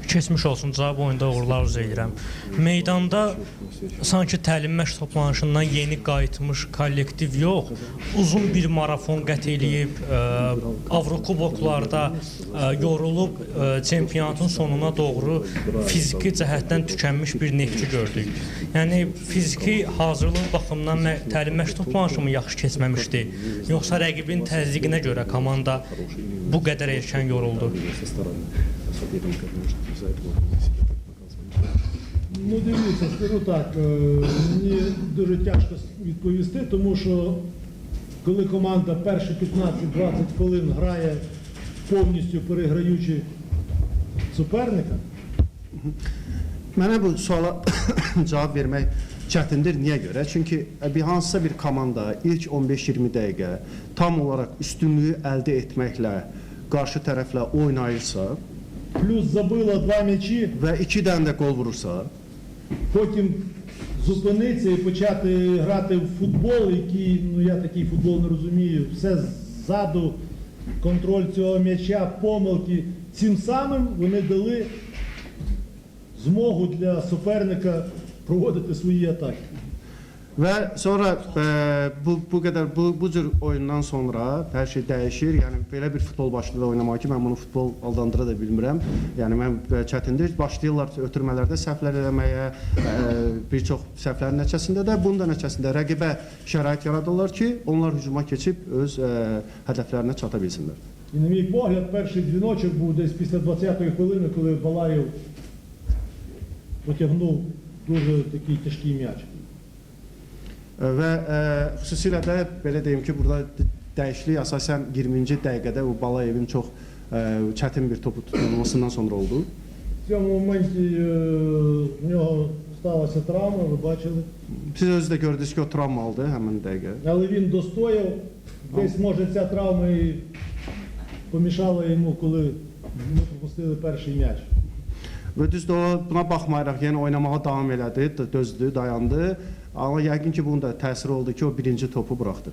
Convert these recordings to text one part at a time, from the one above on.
Keçmiş olsun, cavab oyunda uğurlar arzu edirəm. Meydanda sanki təlim məşq toplanışından yeni qayıtmış kollektiv yox, uzun bir marafon qət eləyib, Avrokuboklarda yorulub, çempionatın sonuna doğru fiziki cəhətdən tükənmiş bir Neftçi gördük. Yəni, fiziki hazırlıq baxımından təlim məşq toplanışı mı yaxşı keçməmişdi, yoxsa rəqibin təzyiqinə görə komanda bu qədər erkən yoruldu? Ну, дивіться, скажу так, мені дуже тяжко відповісти, тому що коли команда перші 15-20 хвилин грає повністю переграючи суперника. Mənə bu suala cavab vermək çətindir. Niyə görə? Çünki hansısa bir komanda ilk 15-20 dəqiqə tam olaraq üstünlüyü əldə etməklə qarşı tərəflə oynayırsa, плюс забила два м'ячі, və 2 dənə də qol vurursa, потім зупинитися і почати грати в футбол, який, ну я такий футбол не розумію, все ззаду, контроль цього м'яча, помилки. Цим самим вони дали змогу для суперника проводити свої атаки. və sonra bu cür oyundan sonra hər şey dəyişir. Yəni belə bir futbol başlayırlar oynamağa ki, mən bunu futbol aldandıra da bilmirəm. Yəni mən çətindir. Başlayırlar ötürmələrdə səhvlər eləməyə, bir çox səhvlərin nəticəsində də, bunun da nəticəsində rəqibə şərait yaradırlar ki, onlar hücuma keçib öz hədəflərinə çata bilsinlər. І на мій погляд, перший дзвіночок був десь після 20-ї хвилини, коли Балаєв потягнув дуже такий тяжкий м'яч. Və xüsusilə də belə deyim ki, burada dəyişiklik əsasən 20-ci dəqiqədə bu Balayevin çox çətin bir topu tutulmasından sonra oldu. В цьому моменті в нього сталася травма, ви бачили. Siz özü də gördünüz ki, o travma aldı həmin dəqiqə. Але він достояв, десь може ця травма і помішала йому, коли ми пропустили перший м'яч. Və düzdür, o buna baxmayaraq yenə oynamağa davam elədi, dözdü, dayandı. Amma yəqin ki, bunun da təsiri oldu ki, o birinci topu buraxdı.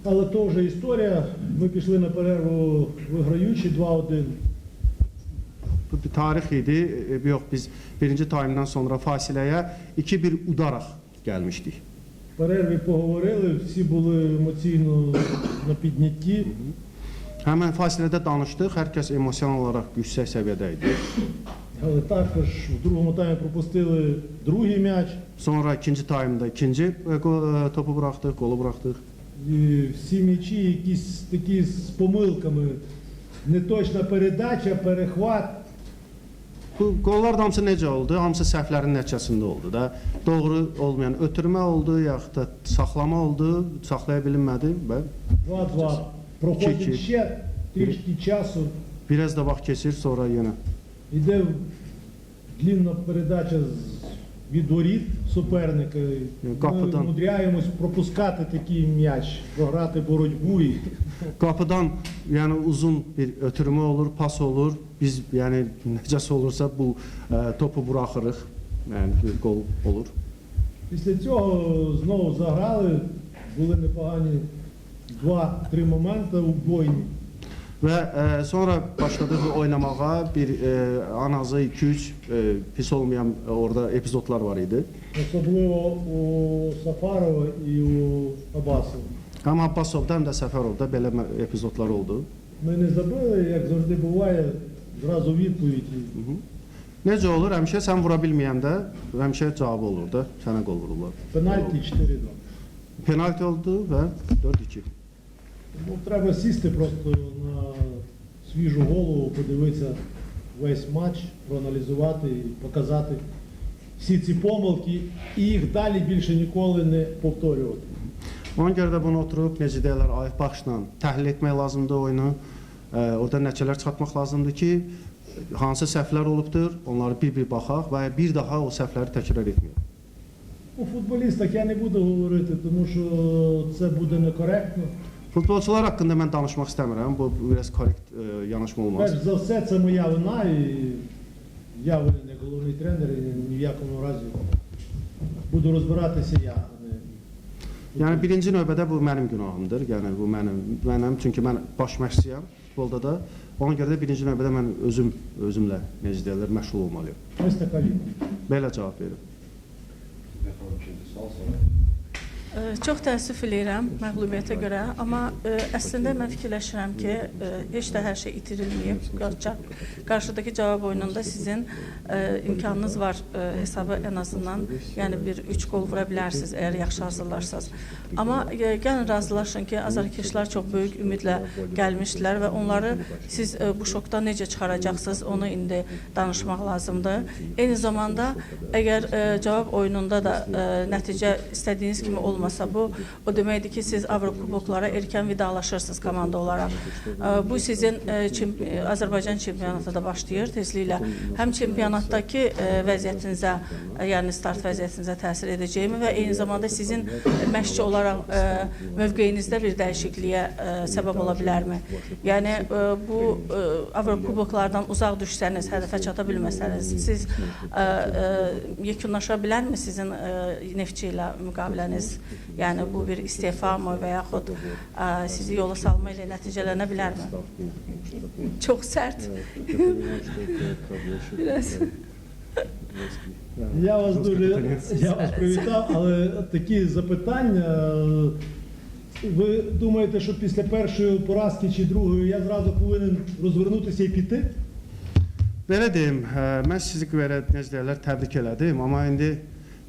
Але то вже історія. Ми пішли на перерву виграючи 2-1. Bu bir tarix idi. Yox, biz birinci taymdan sonra fasiləyə 2-1 udaraq gəlmişdik. В перерві поговорили, всі були емоційно на піднятті. Həmən fasilədə danışdıq, hər kəs emosional olaraq yüksək səviyyədə idi. Але також в другому таймі пропустили другий м'яч. Sonra ikinci taymda ikinci topu buraxdıq, qolu buraxdıq. І всі м'ячі якісь такі з помилками. Неточна передача, перехват. Bu qollar da hamısı necə oldu? Hamısı səhvlərin nəticəsində oldu da. Doğru olmayan ötürmə oldu, yaxud da saxlama oldu, saxlaya bilinmədi. 2-2. Проходить ще трішки часу. Biraz da vaxt keçir, sonra yenə. Іде длінна передача від воріт суперника. Ми умудряємось пропускати такий м'яч, програти боротьбу. Qapıdan yəni uzun bir ötürmə olur, pas olur. Biz yəni necəsə olursa bu topu buraxırıq. Yəni bir gol olur. Після цього знову заграли, були непогані 2-3 моменти убойні. Və sonra başladıq oynamağa, bir en azı 2-3 pis olmayan orada epizodlar var idi. Особливо у Сафарова і у Абасова. Həm Abbasovda, həm də Səfərovda belə epizodlar oldu. Ми не забили, як завжди буває, зразу відповідь. Necə olur? Həmişə sən vura bilməyəndə həmişə cavabı olur da, sənə qol vururlar. Пенальті 4-2. Penalti oldu və 4-2. Тому треба сісти просто на свіжу голову, подивитися весь матч, проаналізувати і показати всі ці помилки і їх далі більше ніколи не повторювати. Ona görə də bunu oturub necə deyirlər, ayıq baxışla təhlil etmək lazımdır oyunu. Orada nəticələr çıxartmaq lazımdır ki, hansı səhvlər olubdur, onları bir-bir baxaq və bir daha o səhvləri təkrar etməyək. У футболістах я не буду говорити, тому що це буде некоректно. Futbolçular haqqında mən danışmaq istəmirəm, bu biraz korrekt yanaşma olmaz. Перш за все, це моя вина, і я не головний тренер, і ні в якому разі буду розбиратися я. Yəni birinci növbədə bu mənim günahımdır. Yəni bu mənim çünki mən baş məşqçiyəm futbolda da. Ona görə də birinci növbədə mən özümlə necə deyirlər məşğul olmalıyam. Ось така відповідь. Belə cavab verim. Çox təəssüf eləyirəm məğlubiyyətə görə, amma əslində mən fikirləşirəm ki, heç də hər şey itirilməyib. Qarşıdakı cavab oyununda sizin imkanınız var hesabı ən azından, yəni bir 3 qol vura bilərsiniz əgər yaxşı hazırlarsanız. Amma gəlin razılaşın ki, azarkeşlər çox böyük ümidlə gəlmişdilər və onları siz bu şokdan necə çıxaracaqsınız, onu indi danışmaq lazımdır. Eyni zamanda əgər cavab oyununda da nəticə istədiyiniz kimi olmasa, bu o deməkdir ki, siz Avrokuboklara erkən vidalaşırsınız komanda olaraq. Bu sizin Azərbaycan çempionatı da başlayır tezliklə. Həm çempionatdakı vəziyyətinizə, yəni start vəziyyətinizə təsir edəcəyimi və eyni zamanda sizin məşqçi olaraq mövqeyinizdə bir dəyişikliyə səbəb ola bilərmi? Yəni bu Avrokuboklardan uzaq düşsəniz, hədəfə çata bilməsəniz, siz yekunlaşa bilərmi sizin Neftçi ilə müqaviləniz? Yəni bu bir istefa mı və yaxud sizi yola salma ilə nəticələnə bilərmi? Çox sərt. Biraz. Я вас привітав, але такі запитання. Ви думаєте, що після першої поразки чи другої я зразу повинен розвернутися і піти? Belə deyim, mən sizi belə necə deyirlər təbrik elədim, amma indi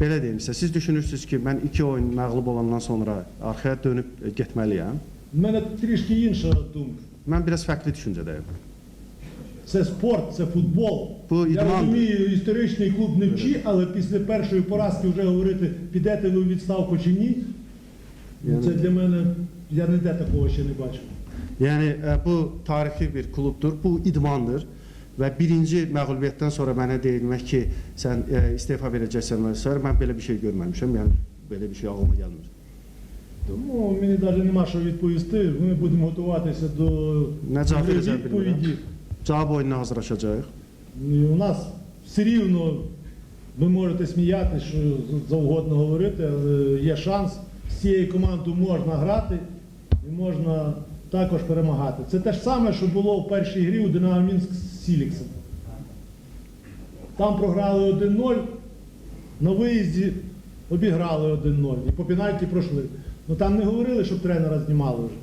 belə deyim sizə, siz düşünürsünüz ki, mən 2 oyun məğlub olandan sonra arxaya dönüb getməliyəm. У мене трішки інша думка. Mən biraz fərqli düşüncədəyim. Це спорт, це футбол. Bu Я idman. розумію, історичний клуб Невчі, але після першої поразки вже говорити, підете ви у відставку чи ні. Це для мене, я ніде такого ще не бачив. Yəni bu tarixi bir klubdur, bu idmandır və birinci məğlubiyyətdən sonra mənə deyilmək ki, sən istefa verəcəksən və s. mən belə bir şey görməmişəm, yəni belə bir şey ağlıma gəlmir. Тому мені навіть нема що відповісти. Ми будемо готуватися до Nə cavab verəcəm відповіді. bilmirəm. Cavab oyununa hazırlaşacağıq. І у нас все рівно, ви можете сміятися, що завгодно говорити, але є шанс, з цією командою можна грати і можна також перемагати. Це те ж саме, що було в першій грі у Динамо Мінськ з Сіліксом. Там програли 1-0, на виїзді обіграли 1-0 і по пенальті пройшли. Ну там не говорили, щоб тренера знімали вже,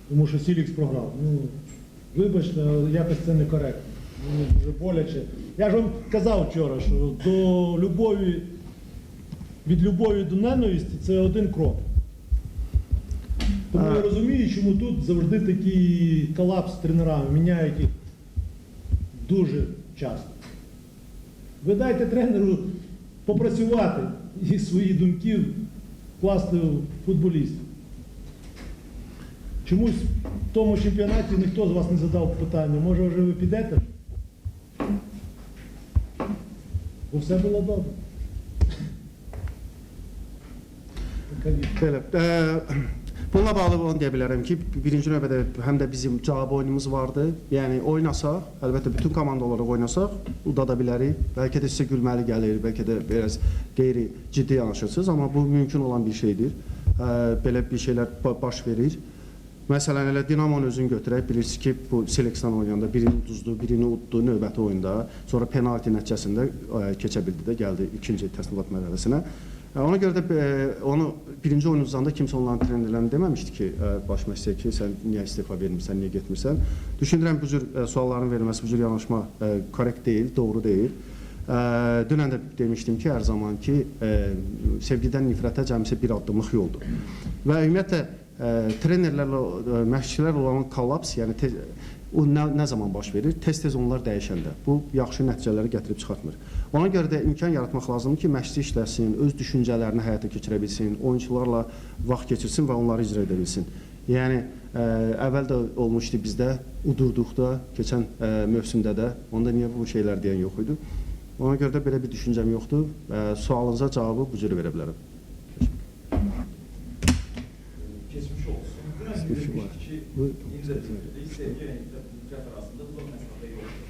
тому що Сілікс програв. Ну, вибачте, але якось це некоректно. Мені дуже боляче. Я ж вам казав вчора, що від любові до ненависті це один крок. Тому я розумію, чому тут завжди такий колапс з тренерами, міняють їх дуже часто. Ви дайте тренеру попрацювати і свої думки вкласти в футболістів. Чомусь в тому чемпіонаті ніхто з вас не задав питання, може вже ви підете? Бо все було добре. Belə, bununla bağlı onu deyə bilərəm ki, birinci növbədə həm də bizim cavab oyunumuz vardı. Yəni oynasaq, əlbəttə bütün komanda olaraq oynasaq, udada bilərik. Bəlkə də sizə gülməli gəlir, bəlkə də biraz qeyri-ciddi yanaşırsınız, amma bu mümkün olan bir şeydir. Belə bir şeylər baş verir. Məsələn, elə Dinamo'nun özünü götürək, bilirsiniz ki, bu seleksiyon oynayanda birini uduzdu, birini uddu növbəti oyunda, sonra penalti nəticəsində keçə bildi də, gəldi ikinci təsnimat mərhələsinə. Ona görə də onu birinci oyun uzanda kimsə onların trenerlərini deməmişdi ki, baş məşqçiyə ki, sən niyə istifa vermirsən, niyə getmirsən. Düşünürəm bu cür sualların verilməsi, bu cür yanaşma korrekt deyil, doğru deyil. Dünən də demişdim ki, hər zaman ki, sevgidən nifrətə cəmisi bir addımlıq yoldur. Və ümumiyyətlə, trenerlərlə, məşqçilər olan kollaps, yəni o nə zaman baş verir? Tez-tez onlar dəyişəndə. Bu, yaxşı nəticələri gətirib çıxartmır. Ona görə də imkan yaratmaq lazımdır ki, məşqçi işləsin, öz düşüncələrini həyata keçirə bilsin, oyunçularla vaxt keçirsin və onları icra edə bilsin. Yəni, əvvəl də olmuşdu bizdə, udurduqda, keçən mövsümdə də, onda niyə bu şeylər deyən yox idi? Ona görə də belə bir düşüncəm yoxdur. Sualınıza cavabı bu cürə verə bilərəm. Geçmiş olsun. Sevgi renkli Mücahit arasında bu mesafede yoktur.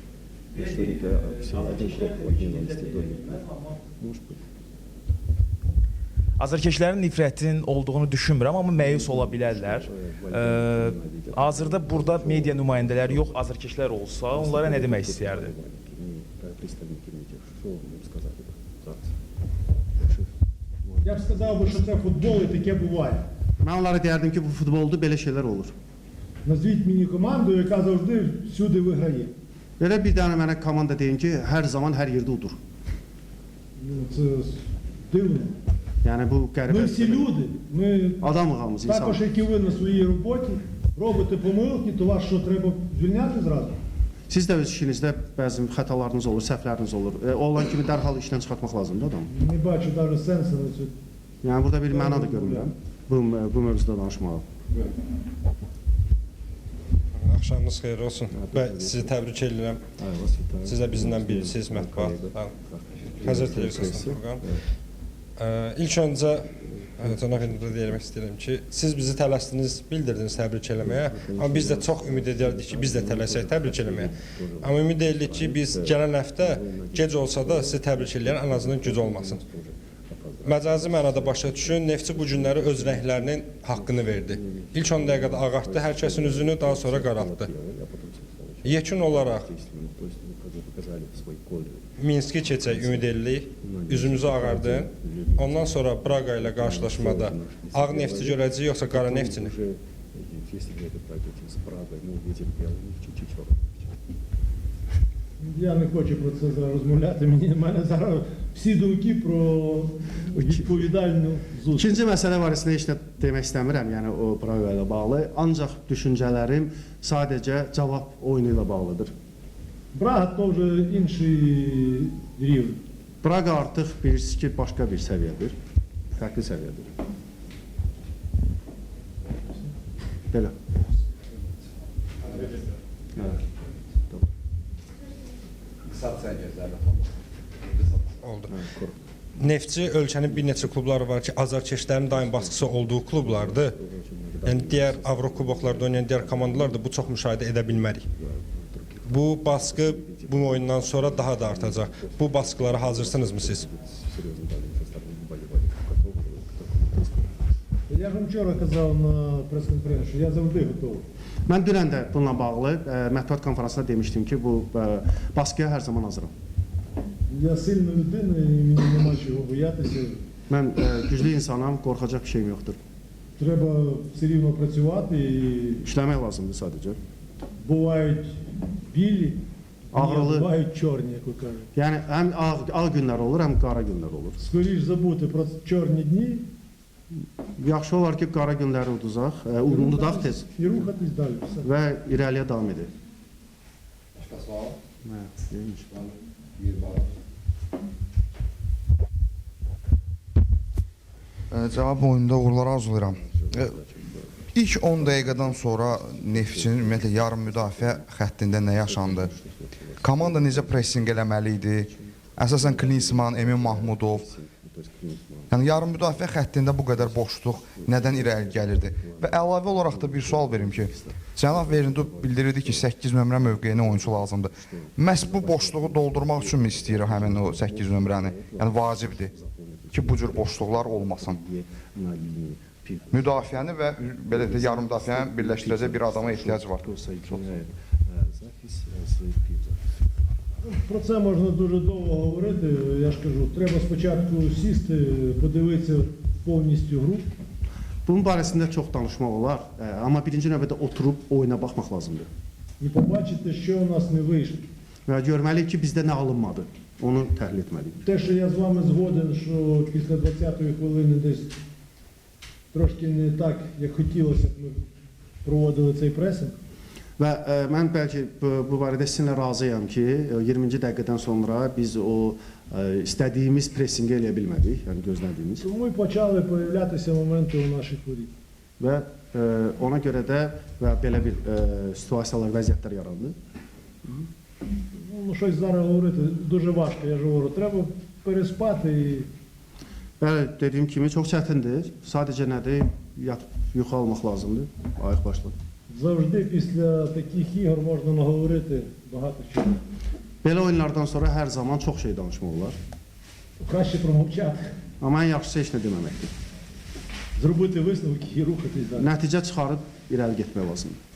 azarkeşlərin nifrətinin olduğunu düşünmürəm, amma məyus ola bilərlər. Hazırda burada media nümayəndələri yox, azarkeşlər olsa, onlara nə demək istəyərdi? Я б сказав би, що це футбол і таке буває. Mən onlara deyərdim ki, bu futbolda belə şeylər olur. Назвіть мені команду, яка завжди всюди виграє. Belə bir dənə mənə komanda deyin ki, hər zaman hər yerdə udur. Ну, це дивно. Yəni bu Ми qəribə. всі люди, ми Adamıq hamımız, також, insan. як і ви на своїй роботі, робите помилки, то вас що, треба звільняти зразу? Siz də öz işinizdə bəzi xətalarınız olur, səhvləriniz olur. Olan kimi dərhal işdən çıxartmaq lazımdır adamı. Не бачу навіть сенсу на цю. Yəni burada bir məna da görmürəm bu mövzuda danışmağa. Axşamınız xeyir olsun. Və sizi təbrik edirəm. Siz də bizimlə bilirsiniz mətbuat. Xəzər televiziyasından proqram. İlk öncə Cənab Hindurda deyilmək istəyirəm ki, siz bizi tələsdiniz, bildirdiniz təbrik eləməyə. Amma biz də çox ümid edirdik ki, biz də tələsək təbrik eləməyə. Amma ümid edirik ki, biz gələn həftə gec olsa da sizi təbrik eləyən ən azından güc olmasın. Məcazi mənada başa düşün, Neftçi bu günləri öz rənglərinin haqqını verdi. İlk 10 dəqiqədə ağartdı hər kəsin üzünü, daha sonra qaraltdı. Yekun olaraq Minski keçək ümid edirik, üzümüzü ağardın. Ondan sonra Praqa ilə qarşılaşmada ağ neftçi görəcəyik, yoxsa qara neftçini? Я не хочу про це зараз розмовляти. У мене зараз всі думки про відповідальну зустріч. İkinci məsələ barəsində heç nə demək istəmirəm, yəni o Praqa ilə bağlı. Ancaq düşüncələrim sadəcə cavab oyunu ilə bağlıdır. Брага то вже інший рівень. Praqa artıq bilirsiniz ki, başqa bir səviyyədir. Fərqli səviyyədir. Belə. Evet. Oldu. Neftçi ölkənin bir neçə klubları var ki, azarkeşlərin daim baskısı olduğu klublardır. Yəni digər Avrokuboklarda oynayan digər komandalar da bu çox müşahidə edə bilmərik. Bu baskı bu oyundan sonra daha da artacaq. Bu baskılara hazırsınızmı siz? Я ж вам вчора казав на прес-конференції, що я завжди готовий. Mən dünən də bununla bağlı mətbuat konferansında demişdim ki, bu baskıya hər zaman hazıram. Я сильна людина і мені нема чого боятися. Mən güclü insanam, qorxacaq bir şeyim yoxdur. Треба все рівно працювати і İşləmək lazımdır sadəcə. бувають білі, Ağrılı. бувають чорні, як ви кажете. Yəni həm ağ günlər olur, həm qara günlər olur. Скоріш забути про чорні дні Yaxşı olar ki, qara günləri unudaq tez і рухатись далі. Все. və irəliyə davam edək. Başqa sual? Hə, neymiş? Bir balaş. Cavab oyunda uğurlar arzulayıram. İlk 10 dəqiqədən sonra Neftçinin ümumiyyətlə yarım müdafiə xəttində nə yaşandı? Komanda necə pressing eləməli idi? Əsasən Klinsmann, Emin Mahmudov. Yəni yarım müdafiə xəttində bu qədər boşluq nədən irəli gəlirdi? Və əlavə olaraq da bir sual verim ki, Cənab Verindov bildirirdi ki, 8 nömrə mövqeyinə oyunçu lazımdır. Məhz bu boşluğu doldurmaq üçün mü istəyir həmin o 8 nömrəni? Yəni vacibdir ki, bu cür boşluqlar olmasın. Müdafiəni və belə də yarım müdafiəni birləşdirəcək bir adama ehtiyac var. Про це можна дуже довго говорити. Я ж кажу, треба спочатку сісти, подивитися повністю гру. Bunun barəsində çox danışmaq olar, amma birinci növbədə oturub oyuna baxmaq lazımdır. І побачити, що у нас не вийшло. Və görməliyik ki, bizdə nə alınmadı, onu təhlil etməliyik. Те, що я з вами згоден, що після 20-ї хвилини десь трошки не так, як хотілося б ми проводили цей пресинг. Və mən bəlkə bu barədə sizinlə razıyam ki, 20-ci dəqiqədən sonra biz o istədiyimiz pressingi eləyə bilmədik, yəni gözlədiyimiz. Тому і почали появлятися моменти у наших воріт. Və ona görə də belə bir situasiyalar, vəziyyətlər yarandı. Ну, щось зараз говорити дуже важко, я ж говорю, треба переспати і Bəli, dediyim kimi çox çətindir. Sadəcə nədir? Yatıb yuxu almaq lazımdır, ayıq başla. завжди після таких ігор можна наговорити багато чого. Belə oyunlardan sonra hər zaman çox şey danışmaq olar. Краще промовчати. Amma ən yaxşısı heç nə deməməkdir. Зробити висновки і рухатись далі. Nəticə çıxarıb irəli getmək lazımdır.